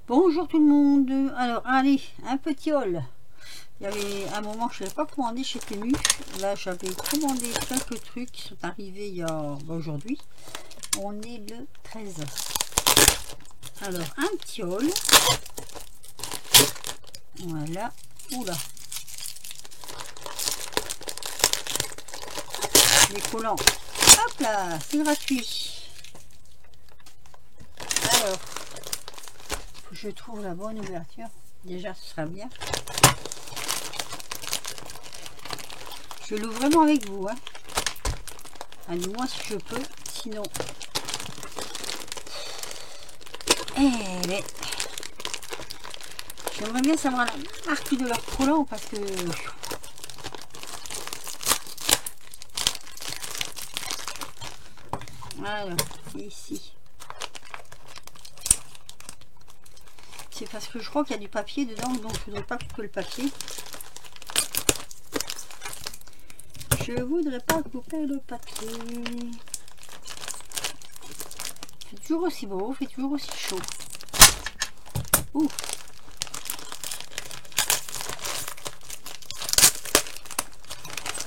Bonjour tout le monde. Alors allez, un petit haul. Il y avait un moment que je n'avais pas commandé chez Temu. Là j'avais commandé quelques trucs qui sont arrivés il y a aujourd'hui. On est le 13. Alors un petit haul. Voilà. Oula. Les collants. Hop là, c'est gratuit. Alors, faut que je trouve la bonne ouverture. Déjà, ce sera bien. Je l'ouvre vraiment avec vous, hein. Allez, moi si je peux, sinon. J'aimerais bien savoir la marque de leur collant parce que. Alors, ici. C'est parce que je crois qu'il y a du papier dedans, donc je voudrais pas couper le papier. Je voudrais pas couper le papier. C'est toujours aussi beau, fait toujours aussi chaud. Ouh.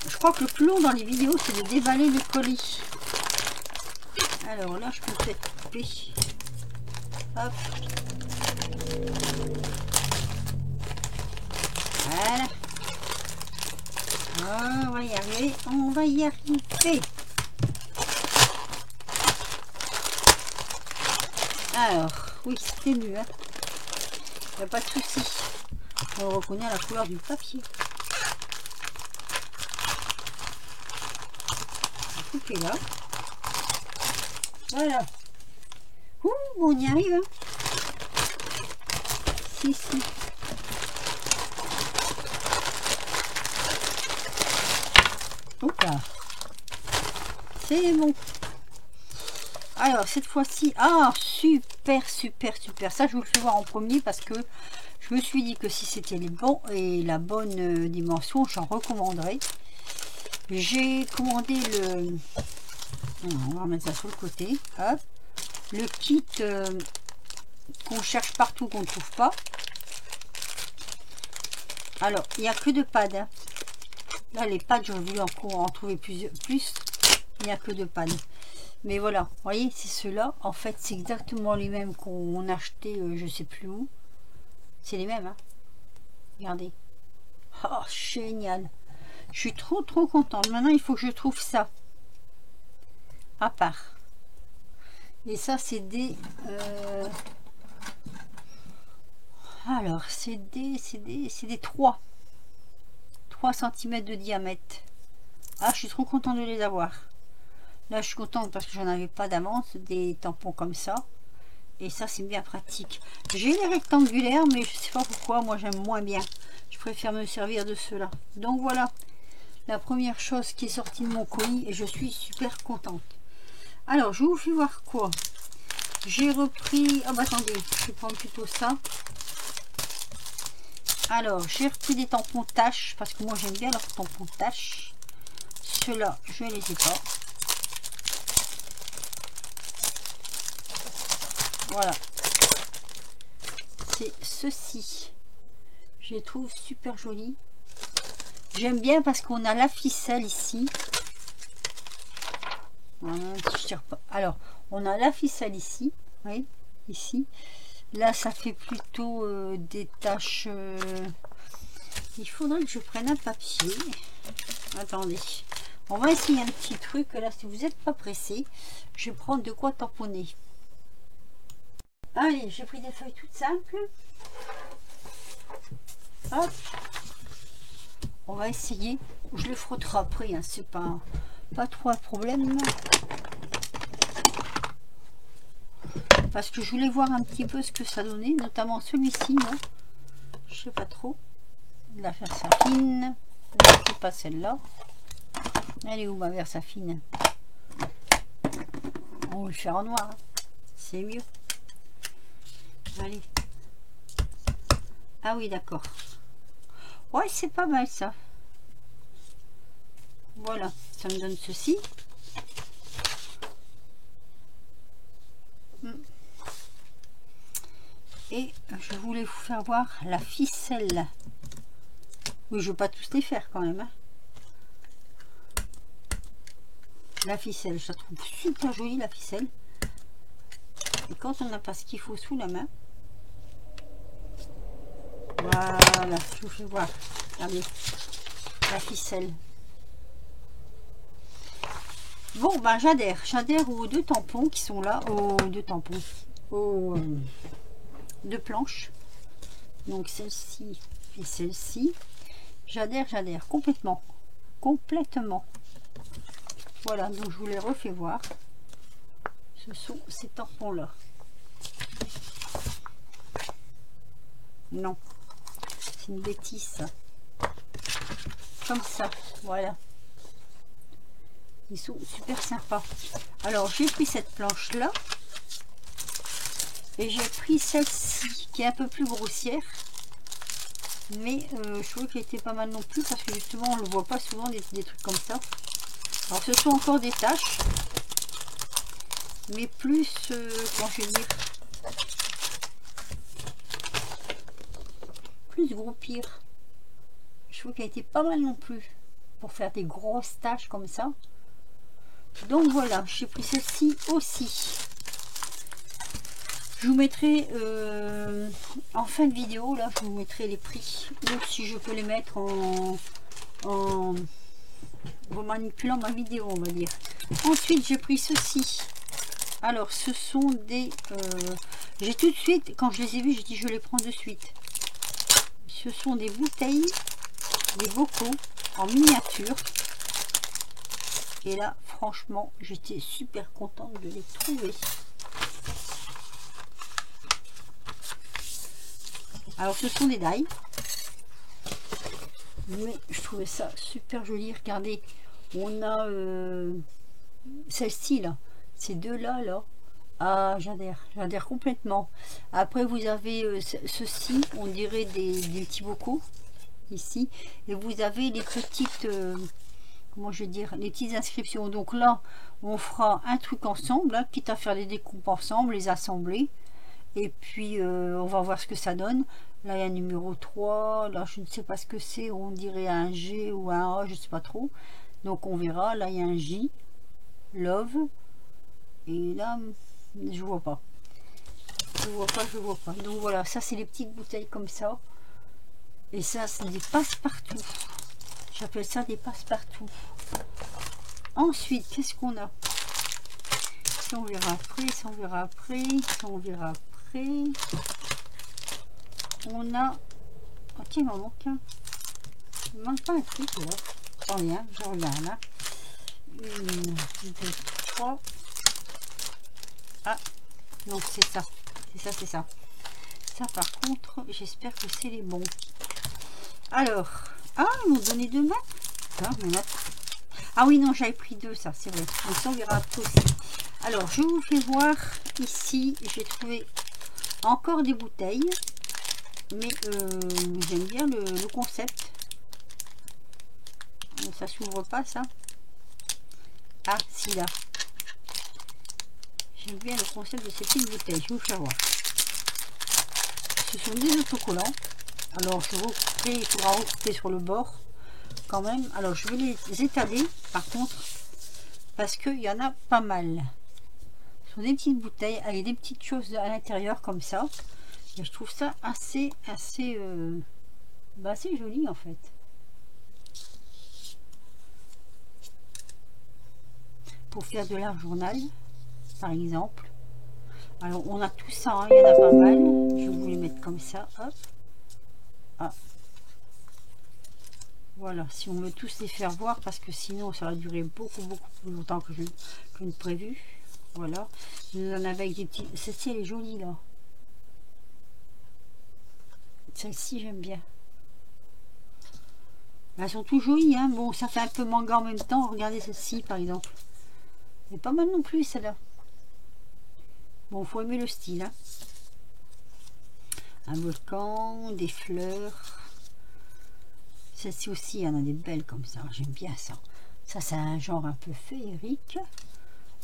Je crois que le plus long dans les vidéos, c'est de déballer le colis. Alors là, je peux peut-être couper. Hop. Voilà. On va y arriver. On va y arriver. Alors, oui, c'était mieux. Hein. Il n'y a pas de souci. On reconnaît la couleur du papier. On va couper là. Voilà. Ouh, on y arrive. Hein. Si. Oups là. C'est bon. Alors cette fois-ci, ah super. Ça je vous le fais voir en premier parce que je me suis dit que si c'était les bons et la bonne dimension, j'en recommanderais. J'ai commandé le. On va remettre ça sur le côté. Hop. Le kit qu'on cherche partout, qu'on ne trouve pas. Alors, il n'y a que de pads. Hein. Là, les pads, j'aurais voulu en trouver plus. Il n'y a que de pads. Mais voilà, vous voyez, c'est ceux-là. En fait, c'est exactement les mêmes qu'on a acheté, je sais plus où. C'est les mêmes. Hein. Regardez. Oh, génial. Je suis trop contente. Maintenant, il faut que je trouve ça. À part. Et ça, c'est des... Alors, c'est des 3 cm de diamètre. Ah, je suis trop contente de les avoir. Là, je suis contente parce que j'en avais pas d'avance, des tampons comme ça. Et ça, c'est bien pratique. J'ai les rectangulaires, mais je sais pas pourquoi. Moi, j'aime moins bien. Je préfère me servir de ceux-là. Donc, voilà la première chose qui est sortie de mon colis. Et je suis super contente. Alors, je vous fais voir quoi. J'ai repris... Ah bah attendez, je vais prendre plutôt ça. Alors, j'ai repris des tampons taches, parce que moi j'aime bien leurs tampons taches. Ceux-là, je les ai pas. Voilà. C'est ceci. Je les trouve super jolis. J'aime bien parce qu'on a la ficelle ici. Je tire pas. Alors, on a la ficelle ici. Oui, ici. Là, ça fait plutôt des taches. Il faudrait que je prenne un papier. Attendez. On va essayer un petit truc. Là, si vous n'êtes pas pressé, je vais prendre de quoi tamponner. Allez, j'ai pris des feuilles toutes simples. Hop. On va essayer. Je le frotterai après. Hein. C'est pas trop un problème. Parce que je voulais voir un petit peu ce que ça donnait, notamment celui-ci, là. Je sais pas trop. La Versafine. C'est pas celle-là. Elle est où ma Versafine? On va le faire en noir. Hein. C'est mieux. Allez. Ah oui, d'accord. Ouais, c'est pas mal ça. Voilà, ça me donne ceci. Et je voulais vous faire voir la ficelle. Oui, je ne vais pas tous les faire quand même. Hein. La ficelle, je la trouve super jolie la ficelle. Et quand on n'a pas ce qu'il faut sous la main, voilà, je vous fais voir. Regardez, la ficelle. Bon, ben j'adhère aux deux tampons qui sont là, aux deux tampons, aux deux planches. Donc celle-ci et celle-ci. J'adhère complètement. Complètement. Voilà, donc je vous les refais voir. Ce sont ces tampons-là. Non, c'est une bêtise ça. Comme ça, voilà. Ils sont super sympas. Alors j'ai pris cette planche là et j'ai pris celle-ci qui est un peu plus grossière, mais je trouvais qu'elle était pas mal non plus parce que justement on ne le voit pas souvent des trucs comme ça. Alors ce sont encore des taches, mais plus comment je vais dire, plus groupir. Je trouve qu'elle était pas mal non plus pour faire des grosses taches comme ça. Donc voilà, j'ai pris celle-ci aussi. Je vous mettrai en fin de vidéo, là, je vous mettrai les prix. Ou si je peux les mettre en manipulant ma vidéo, on va dire. Ensuite, j'ai pris ceci. Alors, ce sont des... j'ai tout de suite, quand je les ai vus, j'ai dit je les prends de suite. Ce sont des bouteilles, des bocaux en miniature. Et là, franchement, j'étais super contente de les trouver. Alors, ce sont des dailles. Mais je trouvais ça super joli. Regardez, on a celle-ci, là. Ces deux-là, là. Ah, j'adhère complètement. Après, vous avez ceci, on dirait des petits bocaux, ici. Et vous avez les petites... comment je vais dire, les petites inscriptions. Donc là on fera un truc ensemble, hein, quitte à faire les découpes ensemble, les assembler, et puis on va voir ce que ça donne. Là il y a un numéro 3, là je ne sais pas ce que c'est, on dirait un G ou un A, je ne sais pas trop, donc on verra. Là il y a un J, Love, et là je vois pas, je vois pas. Donc voilà, ça c'est les petites bouteilles comme ça, et ça c'est des passe-partout. J'appelle ça des passe-partout. Ensuite, qu'est-ce qu'on a? Ça on verra après, ça on verra après, ça on verra après. On a... Oh tiens, il m'en manque un. Il ne manque pas un truc là. Attendez, hein, je regarde là. 1, 2, 3. Ah, non, c'est ça. C'est ça. Ça par contre, j'espère que c'est les bons. Alors... Ah, ils m'ont donné 2 mains. Ah oui, non, j'avais pris 2, ça, c'est vrai. Donc ça, on verra après aussi. Alors, je vous fais voir ici. J'ai trouvé encore des bouteilles. Mais j'aime bien le concept. Ça s'ouvre pas, ça. Ah, si, là. J'aime bien le concept de ces petites bouteilles. Je vais vous faire voir. Ce sont des autocollants. Alors je recouperai, il faudra recouper sur le bord quand même. Alors je vais les étaler par contre parce qu'il y en a pas mal. Ce sont des petites bouteilles avec des petites choses à l'intérieur comme ça. Et je trouve ça assez joli en fait. Pour faire de l'art journal par exemple. Alors on a tout ça, hein, il y en a pas mal. Je vais vous les mettre comme ça. Hop. Ah. Voilà, si on veut tous les faire voir parce que sinon ça va durer beaucoup plus longtemps que ne prévu. Voilà, nous en avons avec des petits. Celle-ci elle est jolie là. Celle-ci j'aime bien. Elles sont toutes jolies, hein. Bon, ça fait un peu manga en même temps. Regardez celle-ci par exemple. Elle est pas mal non plus celle-là. Bon, faut aimer le style, hein. Un volcan, des fleurs. Celle-ci aussi, il y en a des belles comme ça. J'aime bien ça. Ça, c'est un genre un peu féerique.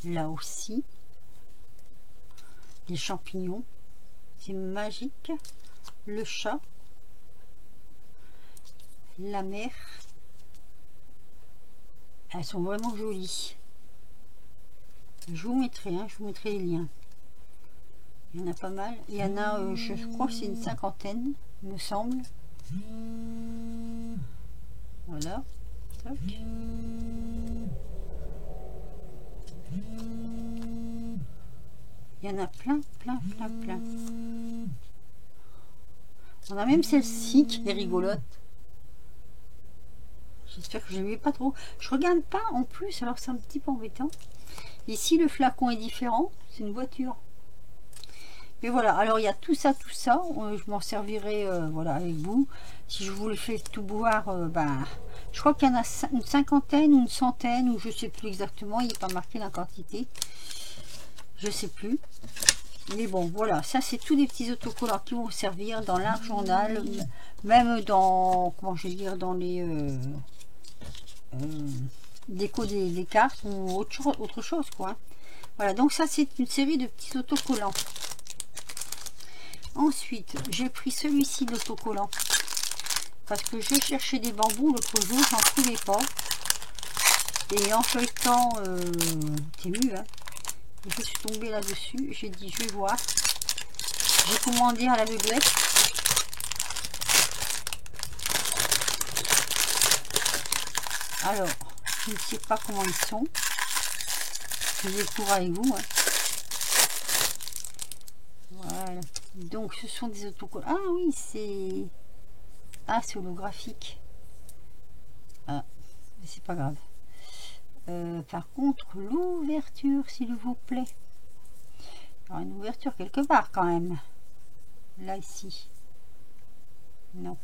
Là aussi. Des champignons. C'est magique. Le chat. La mer. Elles sont vraiment jolies. Je vous mettrai les liens. Il y en a pas mal. Il y en a, je crois que c'est une 50aine, il me semble. Voilà. Toc. Il y en a plein. On a même celle-ci qui est rigolote. J'espère que je ne lui ai pas trop. Je regarde pas en plus, alors c'est un petit peu embêtant. Ici, le flacon est différent. C'est une voiture. Mais voilà, alors il y a tout ça. Je m'en servirai voilà, avec vous. Si je vous le fais tout boire, je crois qu'il y en a une 50aine ou une 100aine, ou je sais plus exactement. Il n'est pas marqué la quantité. Je sais plus. Mais bon, voilà, ça c'est tous des petits autocollants qui vont servir dans l'art journal, même dans, comment je vais dire, dans les déco des cartes ou autre chose, quoi. Voilà, donc ça c'est une série de petits autocollants. Ensuite, j'ai pris celui-ci d'autocollant parce que je cherchais des bambous l'autre jour, j'en trouvais pas. Et en feuilletant, c'est mieux, hein. Et je suis tombée là-dessus, j'ai dit je vais voir. J'ai commandé à l'aveuglette. Alors, je ne sais pas comment ils sont. Je vais découvrir avec vous. Hein. Voilà. Donc, ce sont des autocollants. Ah oui, c'est... Ah, c'est holographique. Ah, mais c'est pas grave. Par contre, l'ouverture, s'il vous plaît. Alors, une ouverture quelque part quand même. Là, ici. Non.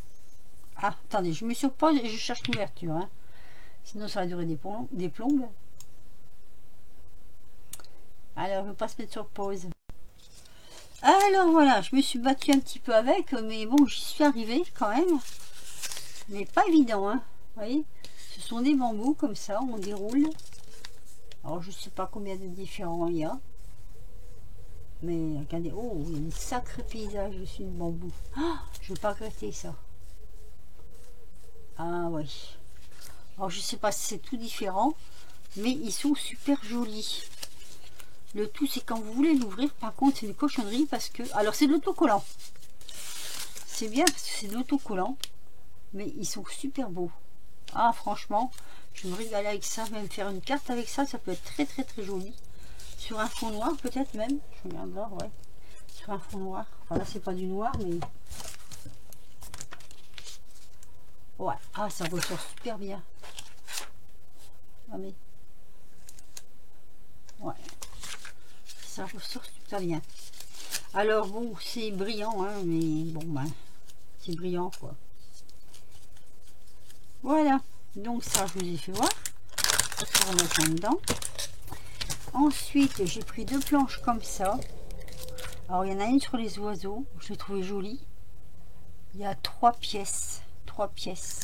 Ah, attendez, je me surpose et je cherche l'ouverture. Hein. Sinon, ça va durer des plombes. Alors, je ne vais pas se mettre sur pause. Alors, voilà, je me suis battue un petit peu avec, mais bon, j'y suis arrivée quand même. Mais pas évident, hein. Vous voyez, ce sont des bambous comme ça, on déroule. Alors, je ne sais pas combien de différents il y a. Mais regardez, oh, il y a un sacré paysage dessus de bambou. Ah, je ne vais pas regretter ça. Ah oui. Alors, je ne sais pas si c'est tout différent, mais ils sont super jolis. Le tout, c'est quand vous voulez l'ouvrir. Par contre, c'est une cochonnerie parce que... Alors, c'est de l'autocollant. C'est bien parce que c'est de l'autocollant. Mais ils sont super beaux. Ah, franchement, je me régale avec ça. Même faire une carte avec ça, ça peut être très, très, très joli. Sur un fond noir, peut-être même. Je regarde là, ouais. Sur un fond noir. Enfin, là, c'est pas du noir, mais... Ouais. Ah, ça ressort super bien. Ah, mais... Ouais. Ça ressort super bien. Alors bon, c'est brillant, hein, mais bon, ben, c'est brillant, quoi. Voilà. Donc ça, je vous ai fait voir. Je vais remettre là-dedans. Ensuite, j'ai pris deux planches comme ça. Alors, il y en a une sur les oiseaux. Je l'ai trouvé jolie. Il y a 3 pièces. 3 pièces.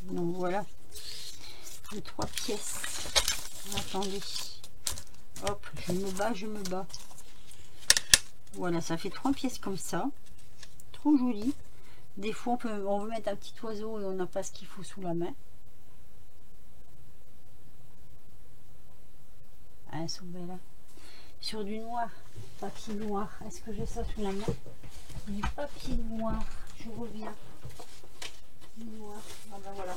Donc voilà, les 3 pièces. Attendez, hop, je me bats. Voilà, ça fait 3 pièces comme ça. Trop joli. Des fois, on veut mettre un petit oiseau et on n'a pas ce qu'il faut sous la main. Ah, elles sont belles. Hein. Sur du noir, papier noir. Est-ce que j'ai ça sous la main? Du papier noir. Je reviens. Noir. Ah ben voilà.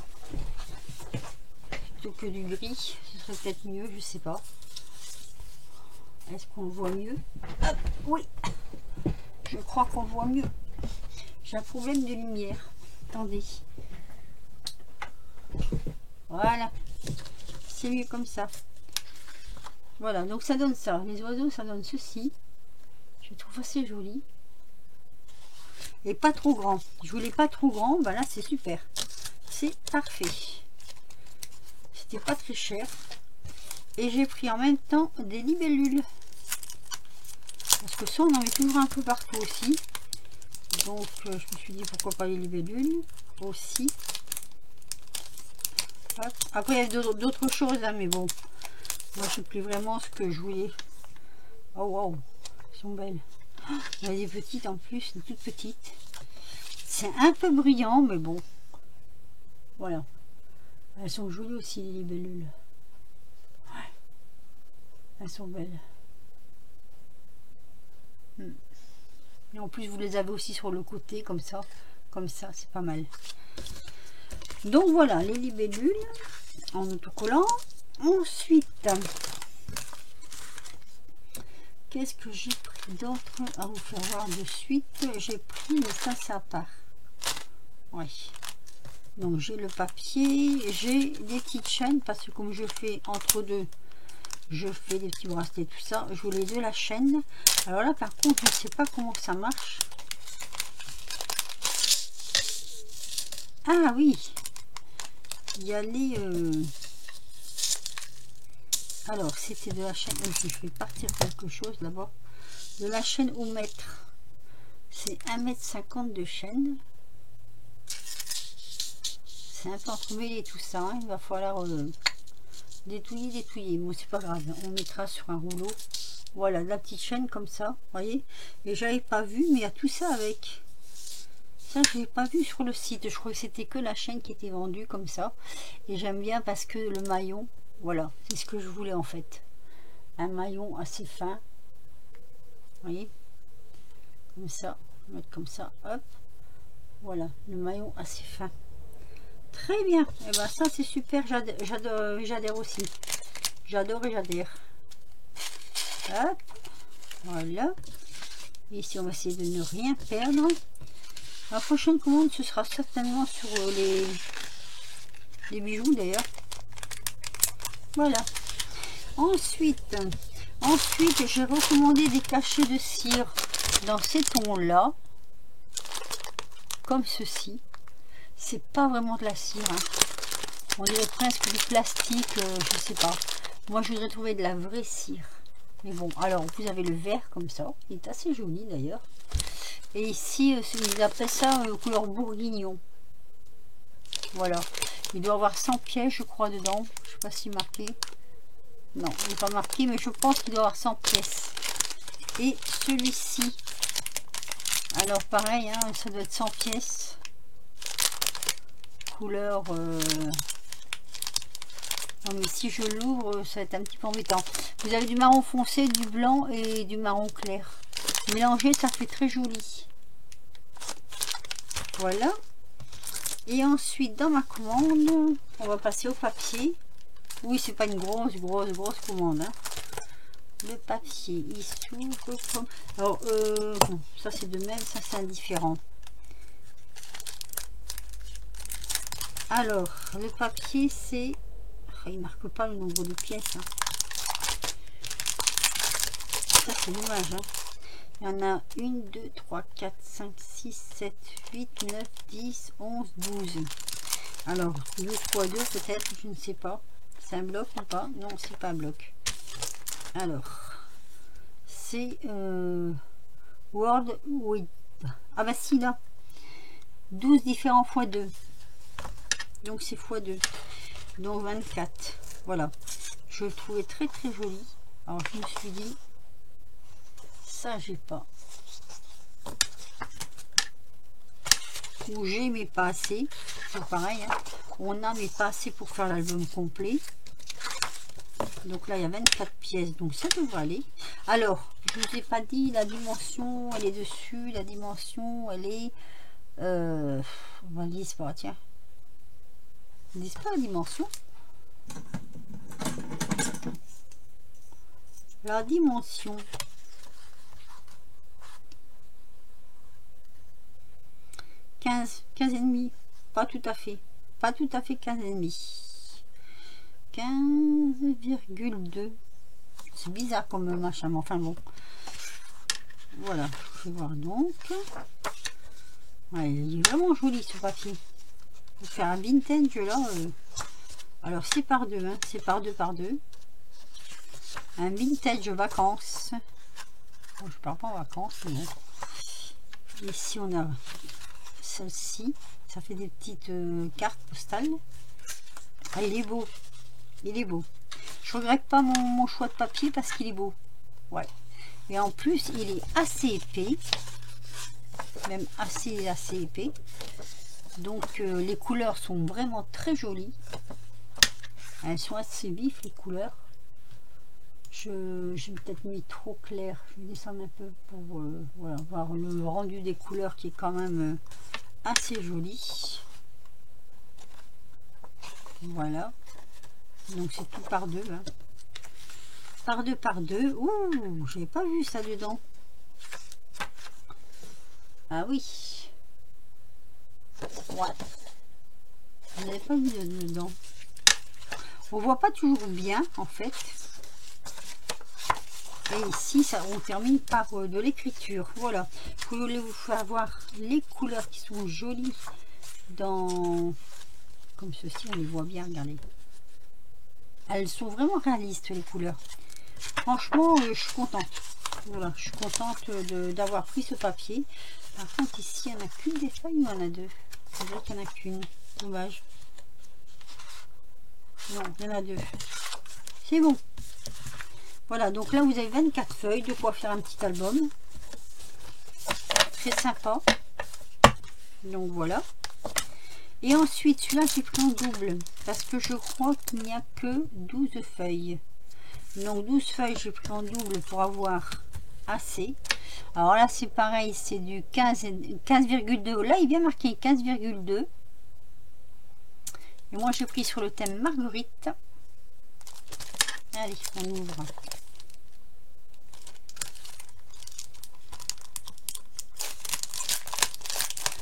Plutôt que du gris, ce serait peut-être mieux, je sais pas. Est-ce qu'on le voit mieux? Hop, oui. Je crois qu'on le voit mieux. J'ai un problème de lumière. Attendez. Voilà. C'est mieux comme ça. Voilà, donc ça donne ça. Les oiseaux, ça donne ceci. Je trouve assez joli. Et pas trop grand. Je voulais pas trop grand, ben là c'est super. C'est parfait. C'était pas très cher. Et j'ai pris en même temps des libellules. Parce que ça on en met toujours un peu partout aussi. Donc je me suis dit pourquoi pas les libellules aussi. Hop. Après, il y a d'autres choses, hein, mais bon. Moi, je sais plus vraiment ce que je voulais. Oh, wow. Elles sont belles. Il y a des petites en plus, des toutes petites. C'est un peu brillant, mais bon. Voilà. Elles sont jolies aussi, les libellules. Ouais. Elles sont belles. Et en plus, vous les avez aussi sur le côté, comme ça. Comme ça, c'est pas mal. Donc voilà, les libellules en autocollant. Ensuite, qu'est-ce que j'ai pris d'autre à vous faire voir de suite? J'ai pris, mais ça part. Oui. Donc j'ai le papier, j'ai des petites chaînes, parce que comme je fais entre deux, je fais des petits bracelets, tout ça. Je voulais de la chaîne. Alors là, par contre, je ne sais pas comment ça marche. Ah oui, il y a les... Alors, c'était de la chaîne... Je vais partir quelque chose d'abord. De la chaîne au mètre. C'est 1,50 m de chaîne. C'est un peu entremêlé tout ça. Hein. Il va falloir détouiller. Bon, c'est pas grave. On mettra sur un rouleau. Voilà, la petite chaîne comme ça. Voyez. Et j'avais pas vu, mais il y a tout ça avec. Ça, je l'ai pas vu sur le site. Je croyais que c'était que la chaîne qui était vendue comme ça. Et j'aime bien parce que le maillon... Voilà, c'est ce que je voulais en fait. Un maillon assez fin. Vous voyez, comme ça, on va mettre comme ça, hop. Voilà, le maillon assez fin. Très bien. Et ben ça c'est super, j'adore aussi. J'adore et j'adhère. Hop, voilà. Ici on va essayer de ne rien perdre. La prochaine commande ce sera certainement sur les bijoux d'ailleurs. Voilà. Ensuite j'ai recommandé des cachets de cire dans ces tons là, comme ceci. C'est pas vraiment de la cire, hein. On dirait presque du plastique, je sais pas. Moi je voudrais trouver de la vraie cire. Mais bon, alors vous avez le vert comme ça, il est assez joli d'ailleurs. Et ici ils appellent ça couleur bourguignon. Voilà. Il doit avoir 100 pièces je crois dedans. Je sais pas si marqué. Non, il n'est pas marqué, mais je pense qu'il doit avoir 100 pièces. Et celui-ci, alors pareil, hein, ça doit être 100 pièces. Couleur... Non mais si je l'ouvre, ça va être un petit peu embêtant. Vous avez du marron foncé, du blanc et du marron clair. Mélangé, ça fait très joli. Voilà. Et ensuite, dans ma commande, on va passer au papier. Oui, c'est pas une grosse commande. Hein. Le papier, il s'ouvre comme... Alors, bon, ça c'est de même, ça c'est indifférent. Alors, le papier, c'est... Oh, il marque pas le nombre de pièces. Hein. Ça c'est dommage. Hein. Il y en a 1, 2, 3, 4, 5, 6, 7, 8, 9, 10, 11, 12. Alors, 2 fois 2 peut-être, je ne sais pas. C'est un bloc ou pas? Non, c'est pas un bloc. Alors, c'est Word with... Ah bah si, là. 12 différents fois 2. Donc c'est fois 2. Donc 24. Voilà. Je le trouvais très très joli. Alors je me suis dit, ça j'ai pas. Ou j'ai mais pas assez. C'est pareil. Hein. On a mais pas assez pour faire l'album complet. Donc là il y a 24 pièces. Donc ça devrait aller. Alors, je vous ai pas dit la dimension, elle est dessus. La dimension, elle est... on va le dire pas, tiens. Ils disent pas la dimension. La dimension. 15 et demi. Pas tout à fait. Pas tout à fait 15 et demi. 15,2. C'est bizarre comme machin, mais enfin bon. Voilà, je vais voir donc. Ouais, il est vraiment joli ce papier. Pour faire un vintage là. Alors c'est par deux, hein, c'est par deux par deux. Un vintage vacances. Bon, je pars pas en vacances, mais bon. Ici on a celle-ci. Ça fait des petites cartes postales. Ah, il est beau. Il est beau. Je regrette pas mon choix de papier parce qu'il est beau. Ouais. Et en plus, il est assez épais. Même assez épais. Donc, les couleurs sont vraiment très jolies. Elles sont assez vives, les couleurs. J'ai peut-être mis trop clair. Je vais descendre un peu pour voilà, voir le rendu des couleurs qui est quand même assez joli. Voilà. Donc c'est tout par deux. Hein. Par deux. Ouh, j'avais pas vu ça dedans. Ah oui. Ouais. Je n'avais pas vu dedans. On voit pas toujours bien en fait. Et ici, ça, on termine par de l'écriture. Voilà. Je voulais vous faire voir les couleurs qui sont jolies dans... Comme ceci, on les voit bien, regardez. Elles sont vraiment réalistes, les couleurs. Franchement, je suis contente. Voilà, je suis contente d'avoir pris ce papier. Par contre, ici, il n'y en a qu'une des feuilles ou il y en a deux? Je dirais qu'il n'y en a qu'une. Dommage. Non, il y en a deux. C'est bon. Voilà, donc là, vous avez 24 feuilles. De quoi faire un petit album. Très sympa. Donc, voilà. Et ensuite, celui-là, j'ai pris en double. Parce que je crois qu'il n'y a que 12 feuilles. Donc, 12 feuilles, j'ai pris en double pour avoir assez. Alors là, c'est pareil, c'est du 15,2. Là, il vient marqué 15,2. Et moi, j'ai pris sur le thème Marguerite. Allez, on ouvre.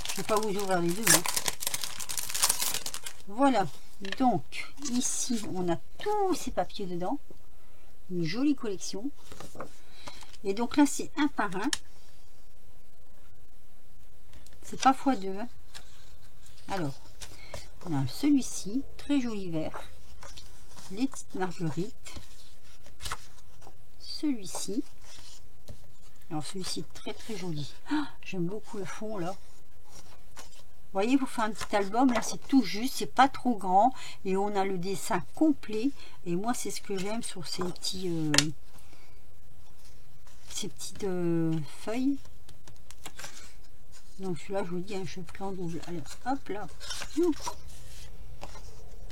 Je ne vais pas vous ouvrir les deux. Hein. Voilà. Donc, ici, on a tous ces papiers dedans. Une jolie collection. Et donc là, c'est un par un. C'est pas x2. Hein. Alors, on a celui-ci, très joli vert. Les petites marguerites. Celui-ci. Alors celui-ci très très joli. Ah, j'aime beaucoup le fond là. Vous voyez, vous faites un petit album, là c'est tout juste, c'est pas trop grand. Et on a le dessin complet. Et moi c'est ce que j'aime sur ces petites feuilles. Donc celui-là, je vous dis, hein, je prends en double. Allez, hop là.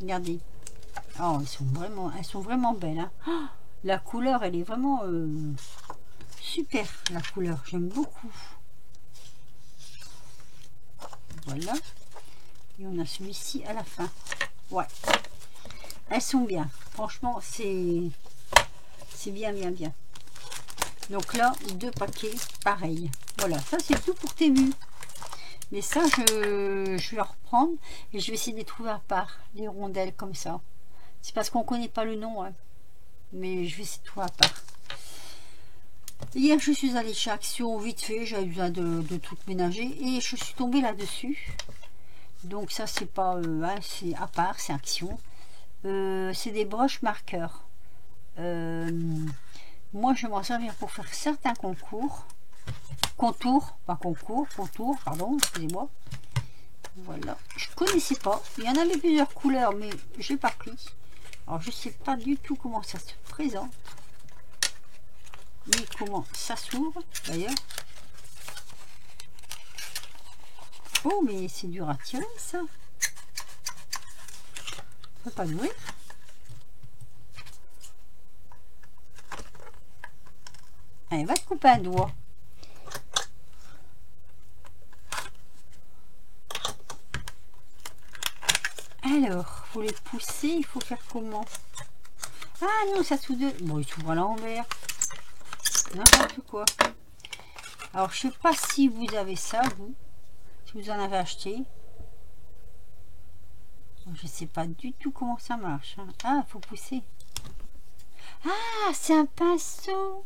Regardez. Oh, elles sont vraiment belles. Hein. Oh, la couleur, elle est vraiment super, la couleur. J'aime beaucoup. Voilà. Et on a celui-ci à la fin. Ouais. Elles sont bien. Franchement, c'est bien, bien, bien. Donc là, 2 paquets, pareil. Voilà, ça c'est tout pour Temu. Mais ça, je vais reprendre et je vais essayer de les trouver à part, les rondelles comme ça. C'est parce qu'on ne connaît pas le nom, hein. Mais je vais essayer de trouver à part. Hier, je suis allée chez Action, vite fait, j'avais besoin de trucs ménagers et je suis tombée là-dessus. Donc ça, c'est pas, hein, c'est à part, c'est Action. C'est des broches marqueurs. Moi, je vais m'en servir pour faire certains contours, pardon, excusez-moi. Voilà, je connaissais pas. Il y en avait plusieurs couleurs, mais je n'ai pas pris. Alors, je sais pas du tout comment ça se présente, ni comment ça s'ouvre, d'ailleurs. Oh, mais c'est dur à tirer, ça. On peut pas l'ouvrir. Allez, va te couper un doigt. Alors, faut les pousser, il faut faire comment? Ah non, ça s'ouvre. Bon, il s'ouvre à l'envers. N'importe quoi. Alors, je sais pas si vous avez ça, vous. Si vous en avez acheté. Je sais pas du tout comment ça marche. Hein. Ah, il faut pousser. Ah, c'est un pinceau.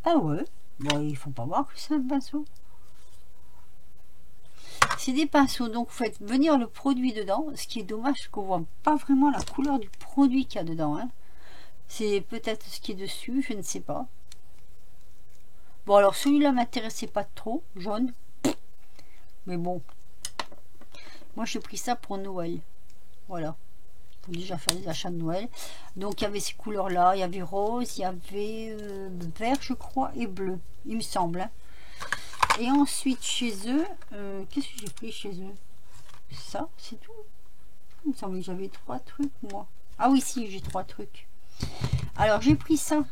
Ah ouais. Bon, il faut pas voir que c'est un pinceau. C'est des pinceaux, donc vous faites venir le produit dedans. Ce qui est dommage, qu'on voit pas vraiment la couleur du produit qu'il y a dedans. Hein. C'est peut-être ce qui est dessus, je ne sais pas. Bon, alors celui-là m'intéressait pas trop, jaune. Mais bon. Moi, j'ai pris ça pour Noël. Voilà, pour déjà faire les achats de Noël. Donc il y avait ces couleurs là, il y avait rose, il y avait vert je crois et bleu, il me semble, hein. Et ensuite chez eux, qu'est-ce que j'ai pris chez eux? Ça, c'est tout. Il me semblait que j'avais 3 trucs moi. Ah oui, si, j'ai 3 trucs. Alors j'ai pris ça.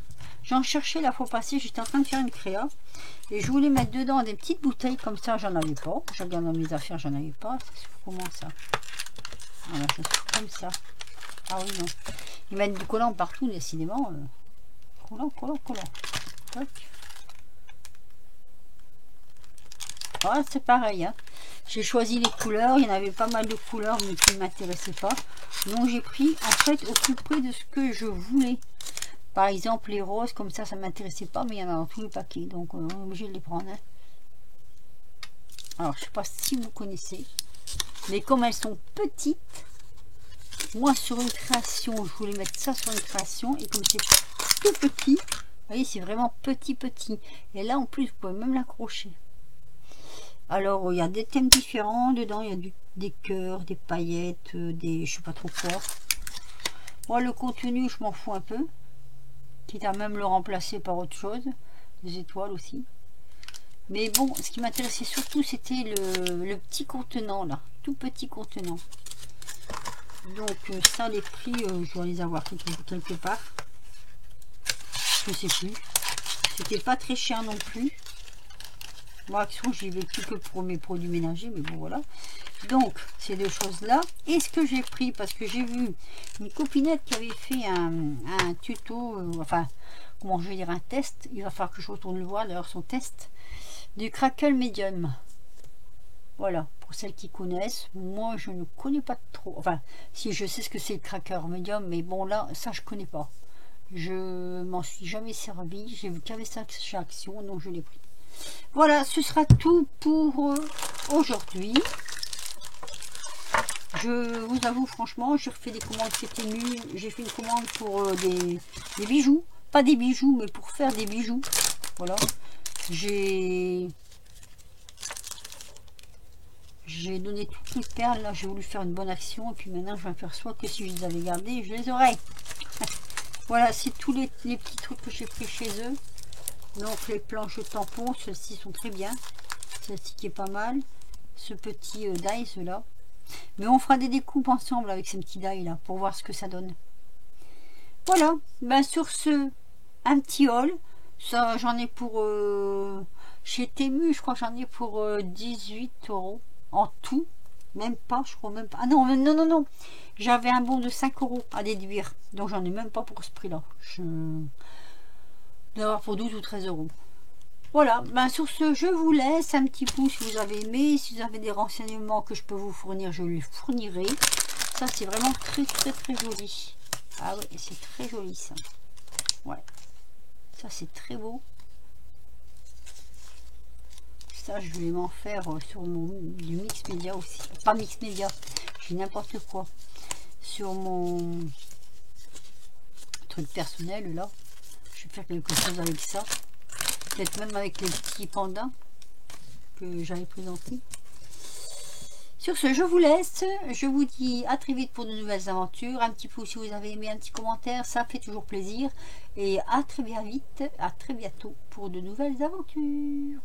J'en cherchais la fois passée, j'étais en train de faire une créa. Et je voulais mettre dedans des petites bouteilles comme ça, j'en avais pas. Je regarde dans mes affaires, j'en avais pas. Ça se fait comment ça? Voilà, ça se fait comme ça. Ah oui, non. Ils mettent du collant partout, décidément. Collant, collant, collant. Tac. Ah, c'est pareil, hein. J'ai choisi les couleurs, il y en avait pas mal de couleurs mais qui ne m'intéressaient pas. Donc j'ai pris en fait au plus près de ce que je voulais. Par exemple les roses, comme ça ne m'intéressait pas, mais il y en a dans tous les paquets, donc on est obligé de les prendre, hein. Alors je sais pas si vous connaissez, mais comme elles sont petites, moi sur une création, je voulais mettre ça sur une création, et comme c'est tout petit, vous voyez c'est vraiment petit petit, et là en plus vous pouvez même l'accrocher. Alors il y a des thèmes différents dedans, il y a des cœurs, des paillettes, des je sais pas trop quoi. Moi le contenu je m'en fous un peu, quitte à même le remplacer par autre chose, des étoiles aussi. Mais bon, ce qui m'intéressait surtout c'était le petit contenant là, tout petit contenant. Donc ça les prix, je dois les avoir quelque part, je sais plus. C'était pas très cher non plus. Moi, Action, j'y vais plus que pour mes produits ménagers, mais bon, voilà. Donc, ces deux choses-là. Et ce que j'ai pris, parce que j'ai vu une copinette qui avait fait un tuto, enfin, comment je vais dire, un test. Il va falloir que je retourne le voir, d'ailleurs, son test, du Crackle Medium. Voilà, pour celles qui connaissent. Moi, je ne connais pas trop. Enfin, si je sais ce que c'est le Cracker Medium, mais bon, là, ça, je connais pas. Je m'en suis jamais servi. J'ai vu qu'il y avait ça chez Action, donc je l'ai pris. Voilà, ce sera tout pour aujourd'hui. Je vous avoue franchement, j'ai refait des commandes chez Temu. J'ai fait une commande pour des bijoux. Pas des bijoux, mais pour faire des bijoux. Voilà. J'ai donné toutes les perles. Là, j'ai voulu faire une bonne action. Et puis maintenant, je m'aperçois que si je les avais gardées, je les aurais. Voilà, c'est tous les petits trucs que j'ai pris chez eux. Donc les planches tampons, celles-ci sont très bien. Celle-ci qui est pas mal. Ce petit dice là. Mais on fera des découpes ensemble avec ces petits die là pour voir ce que ça donne. Voilà. Ben sur ce, un petit haul. Ça j'en ai pour chez Temu, je crois que j'en ai pour 18 € en tout. Même pas, je crois même pas. Ah non, non, non, non. J'avais un bon de 5 € à déduire. Donc j'en ai même pas pour ce prix là. D'avoir pour 12 ou 13 €. Voilà, ben sur ce, je vous laisse un petit pouce si vous avez aimé. Si vous avez des renseignements que je peux vous fournir, je les fournirai. Ça, c'est vraiment très, très, très joli. Ah ouais, c'est très joli ça. Ouais, ça c'est très beau. Ça, je vais m'en faire sur du mix média aussi. Pas mix média, j'ai n'importe quoi. Sur mon truc personnel là. Je vais faire quelque chose avec ça. Peut-être même avec les petits pandas que j'avais présentés. Sur ce, je vous laisse. Je vous dis à très vite pour de nouvelles aventures. Un petit pouce si vous avez aimé, un petit commentaire. Ça fait toujours plaisir. Et à très bien vite, à très bientôt pour de nouvelles aventures.